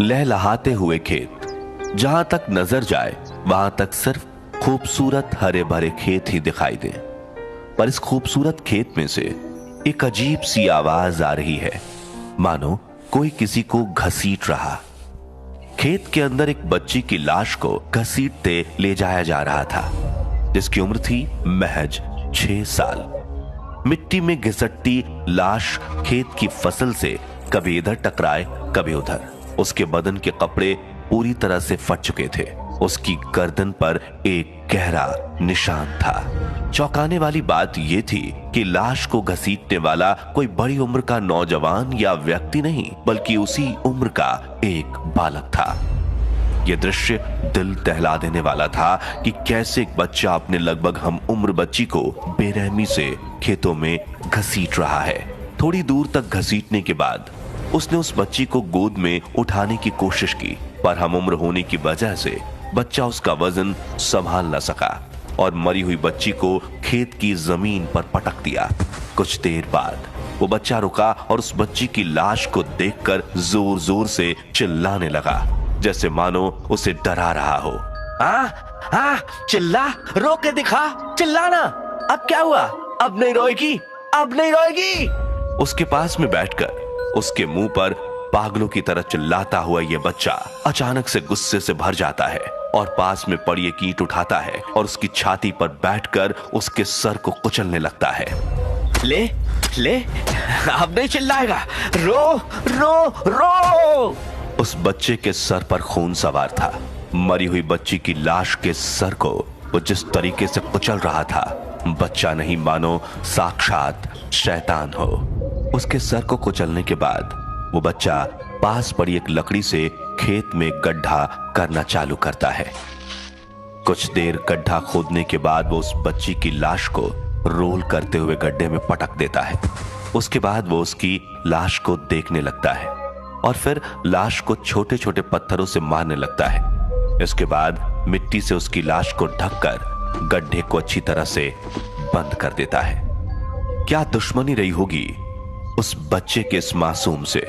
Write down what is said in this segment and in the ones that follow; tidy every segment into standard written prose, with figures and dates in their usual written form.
लहलहाते हुए खेत, जहां तक नजर जाए वहां तक सिर्फ खूबसूरत हरे भरे खेत ही दिखाई दे। पर इस खूबसूरत खेत में से एक अजीब सी आवाज आ रही है, मानो कोई किसी को घसीट रहा। खेत के अंदर एक बच्ची की लाश को घसीटते ले जाया जा रहा था, जिसकी उम्र थी महज 6 साल। मिट्टी में घिसटती लाश खेत की फसल से कभी इधर टकराए कभी उधर। उसके बदन के कपड़े पूरी तरह से फट चुके थे। उसकी गर्दन पर एक गहरा निशान था। चौंकाने वाली बात यह थी कि लाश को घसीटने वाला कोई बड़ी उम्र का नौजवान या व्यक्ति नहीं, बल्कि उसी उम्र का एक बालक था। यह दृश्य दिल दहला देने वाला था कि कैसे एक बच्चा अपने लगभग हम उम्र बच्ची को बेरहमी से खेतों में घसीट रहा है। थोड़ी दूर तक घसीटने के बाद उसने उस बच्ची को गोद में उठाने की कोशिश की, पर हम उम्र होने की वजह से बच्चा उसका वजन संभाल न सका और मरी हुई बच्ची को खेत की जमीन पर पटक दिया। कुछ देर बाद वो बच्चा रुका और उस बच्ची की लाश को देखकर जोर जोर से चिल्लाने लगा, जैसे मानो उसे डरा रहा हो। चिल्ला, रो के दिखा, चिल्लाना। अब क्या हुआ? अब नहीं रोएगी, अब नहीं रोएगी। उसके पास में बैठकर उसके मुंह पर पागलों की तरह चिल्लाता हुआ यह बच्चा अचानक से गुस्से से भर जाता है और पास में पड़ी एक ईंट उठाता है और उसकी छाती पर बैठकर उसके सर को कुचलने लगता है। ले ले, अब नहीं चिल्लाएगा, रो रो रो। उस बच्चे के सर पर खून सवार था। मरी हुई बच्ची की लाश के सर को वो जिस तरीके से कुचल रहा था, बच्चा नहीं मानो साक्षात शैतान हो। उसके सर को कुचलने के बाद वो बच्चा पास पड़ी एक लकड़ी से खेत में गड्ढा करना चालू करता है। कुछ देर गड्ढा खोदने के बाद वो उस बच्ची की लाश को रोल करते हुए गड्ढे में पटक देता है। उसके बाद वो उसकी लाश को देखने लगता है और फिर लाश को छोटे छोटे पत्थरों से मारने लगता है। इसके बाद मिट्टी से उसकी लाश को ढककर गड्ढे को अच्छी तरह से बंद कर देता है। क्या दुश्मनी रही होगी उस बच्चे के इस मासूम से,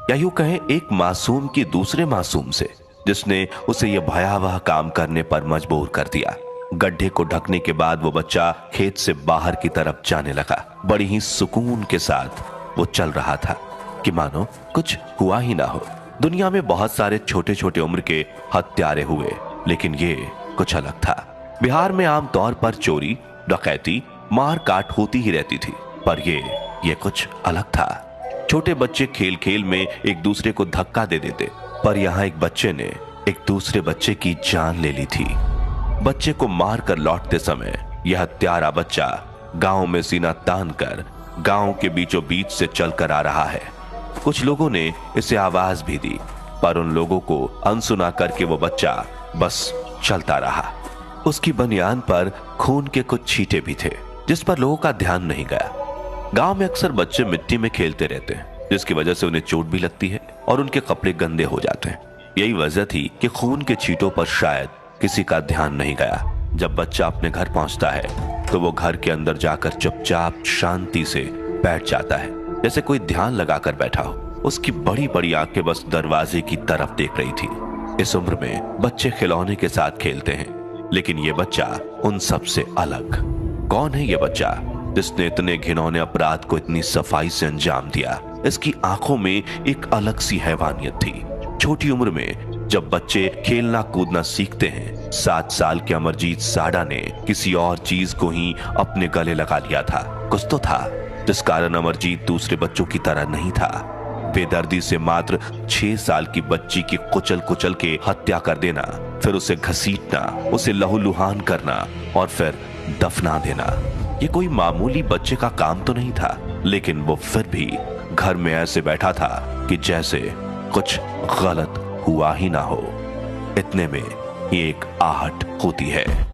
या यूं कहें एक मासूम की दूसरे मासूम से, जिसने उसे यह भयावह काम करने पर मजबूर कर दिया। गड्ढे को ढकने के बाद वो बच्चा खेत से बाहर की तरफ जाने लगा। बड़ी ही सुकून के साथ वो चल रहा था कि मानो कुछ हुआ ही ना हो। दुनिया में बहुत सारे छोटे छोटे उम्र के हत्यारे हुए, लेकिन ये कुछ अलग था। बिहार में आमतौर पर चोरी, डकैती, मार काट होती ही रहती थी, पर ये कुछ अलग था। छोटे बच्चे खेल खेल में एक दूसरे को धक्का दे देते, पर यहाँ एक बच्चे ने एक दूसरे बच्चे की जान ले ली थी। बच्चे को मार कर लौटते समय यह हत्यारा बच्चा गांव में सीना तान कर गांव के बीचों बीच से चलकर आ रहा है। कुछ लोगों ने इसे आवाज भी दी, पर उन लोगों को अनसुना करके वो बच्चा बस चलता रहा। उसकी बनियान पर खून के कुछ छींटे भी थे, जिस पर लोगों का ध्यान नहीं गया। गांव में अक्सर बच्चे मिट्टी में खेलते रहते हैं, जिसकी वजह से उन्हें चोट भी लगती है और उनके कपड़े गंदे हो जाते हैं। यही वजह थी कि खून के छींटों पर शायद किसी का ध्यान नहीं गया। जब बच्चा अपने घर पहुंचता है तो वो घर के अंदर जाकर चुपचाप शांति से बैठ जाता है, जैसे कोई ध्यान लगाकर बैठा हो। उसकी बड़ी बड़ी आंखें बस दरवाजे की तरफ देख रही थी। इस उम्र में बच्चे खिलौने के साथ खेलते हैं, लेकिन ये बच्चा उन सब से अलग। कौन है ये बच्चा जिसने इतने घिनौने अपराध को इतनी सफाई से अंजाम दिया? इसकी आंखों में एक अलग सी हैवानियत थी। छोटी उम्र में जब बच्चे खेलना कूदना सीखते हैं, 7 साल के अमरजीत साडा ने किसी और चीज को ही अपने गले लगा लिया था। कुछ तो था जिस कारण अमरजीत दूसरे बच्चों की तरह नहीं था। बेदर्दी से मात्र 6 साल की बच्ची की कुचल कुचल के हत्या कर देना, फिर उसे घसीटना, उसे लहूलुहान करना और फिर दफना देना, ये कोई मामूली बच्चे का काम तो नहीं था। लेकिन वो फिर भी घर में ऐसे बैठा था कि जैसे कुछ गलत हुआ ही ना हो। इतने में ही एक आहट होती है।